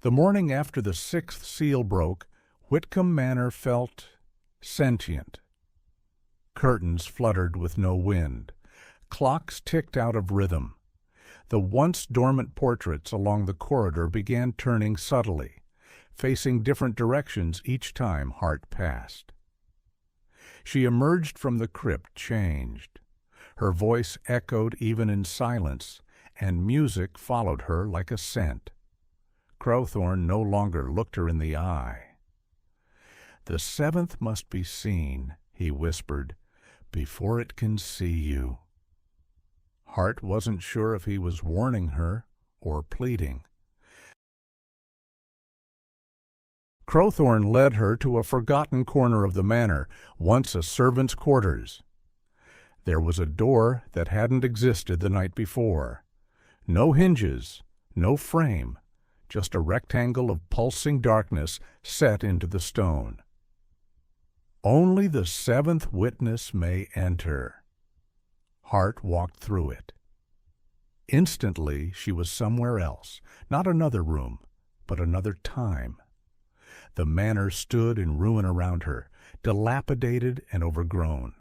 The morning after the sixth seal broke, Whitcomb Manor felt sentient. Curtains fluttered with no wind. Clocks ticked out of rhythm. The once dormant portraits along the corridor began turning subtly, facing different directions each time Hart passed. She emerged from the crypt changed. Her voice echoed even in silence, and music followed her like a scent. Crowthorne no longer looked her in the eye. "The seventh must be seen," he whispered, "before it can see you." Hart wasn't sure if he was warning her or pleading. Crowthorne led her to a forgotten corner of the manor, once a servant's quarters. There was a door that hadn't existed the night before. No hinges, no frame, just a rectangle of pulsing darkness set into the stone. "Only the seventh witness may enter." Hart walked through it. Instantly she was somewhere else, not another room, but another time. The manor stood in ruin around her, dilapidated and overgrown.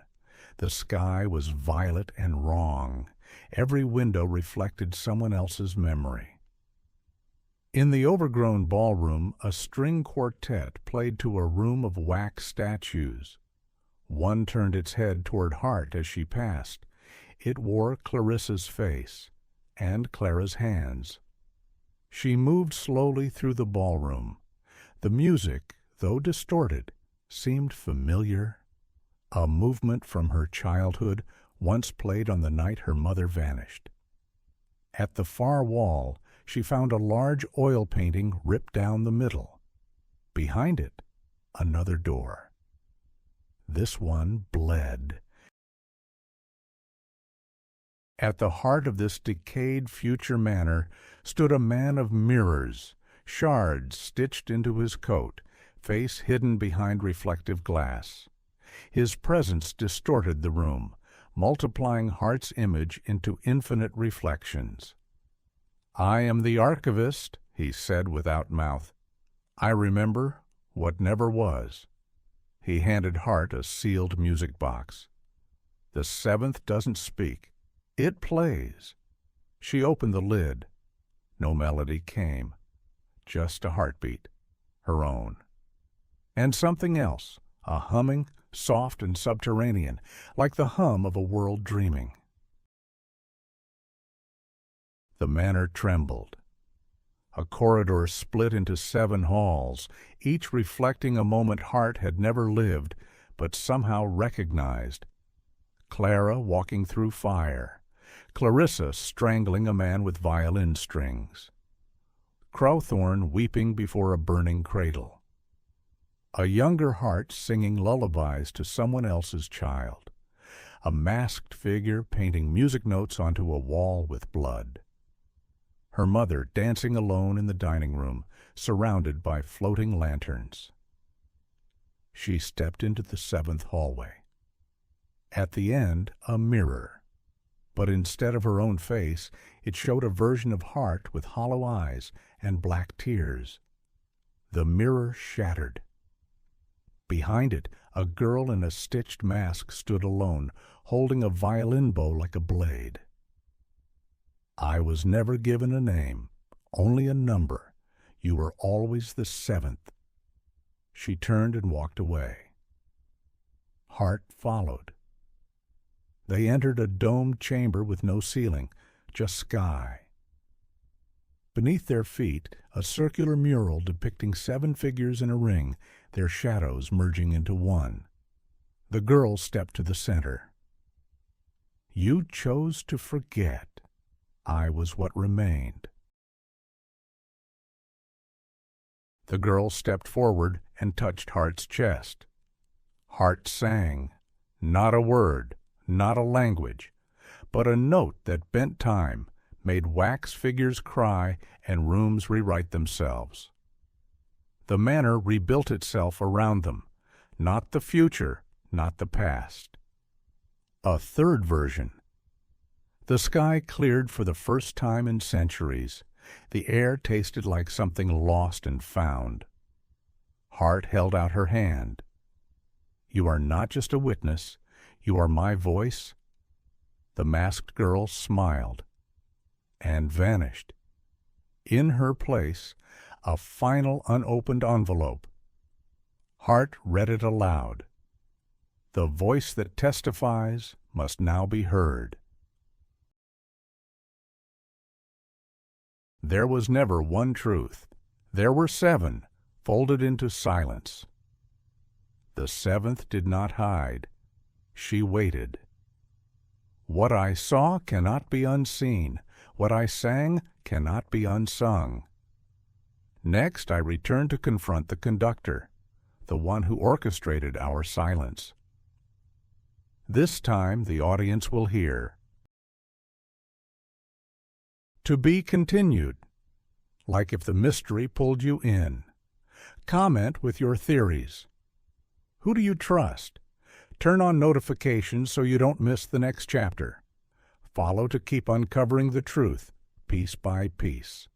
The sky was violet and wrong. Every window reflected someone else's memory. In the overgrown ballroom, a string quartet played to a room of wax statues. One turned its head toward Hart as she passed. It wore Clarissa's face and Clara's hands. She moved slowly through the ballroom. The music, though distorted, seemed familiar, a movement from her childhood once played on the night her mother vanished. At the far wall, she found a large oil painting ripped down the middle. Behind it, another door. This one bled. At the heart of this decayed future manor stood a man of mirrors, shards stitched into his coat, face hidden behind reflective glass. His presence distorted the room, multiplying Hart's image into infinite reflections. "I am the archivist," he said without mouth. "I remember what never was." He handed Hart a sealed music box. "The seventh doesn't speak. It plays." She opened the lid. No melody came. Just a heartbeat, her own. And something else, a humming, soft and subterranean, like the hum of a world dreaming. The manor trembled. A corridor split into 7 halls, each reflecting a moment Hart had never lived, but somehow recognized. Clara walking through fire. Clarissa strangling a man with violin strings. Crowthorne weeping before a burning cradle. A younger Hart singing lullabies to someone else's child. A masked figure painting music notes onto a wall with blood. Her mother dancing alone in the dining room, surrounded by floating lanterns. She stepped into the 7th hallway. At the end, a mirror. But instead of her own face, it showed a version of Hart with hollow eyes and black tears. The mirror shattered. Behind it, a girl in a stitched mask stood alone, holding a violin bow like a blade. "I was never given a name, only a number. You were always the 7th. She turned and walked away. Hart followed. They entered a domed chamber with no ceiling, just sky. Beneath their feet, a circular mural depicting 7 figures in a ring, their shadows merging into one. The girl stepped to the center. "You chose to forget. I was what remained." The girl stepped forward and touched Hart's chest. Hart sang, not a word, not a language, but a note that bent time, made wax figures cry and rooms rewrite themselves. The manor rebuilt itself around them, not the future, not the past. A third version. The sky cleared for the first time in centuries. The air tasted like something lost and found. Hart held out her hand. "You are not just a witness. You are my voice." The masked girl smiled and vanished. In her place, a final unopened envelope. Hart read it aloud. "The voice that testifies must now be heard." There was never one truth. There were 7, folded into silence. The 7th did not hide. She waited. What I saw cannot be unseen. What I sang cannot be unsung. Next, I returned to confront the conductor, the one who orchestrated our silence. This time, the audience will hear. To be continued. Like if the mystery pulled you in. Comment with your theories. Who do you trust? Turn on notifications so you don't miss the next chapter. Follow to keep uncovering the truth, piece by piece.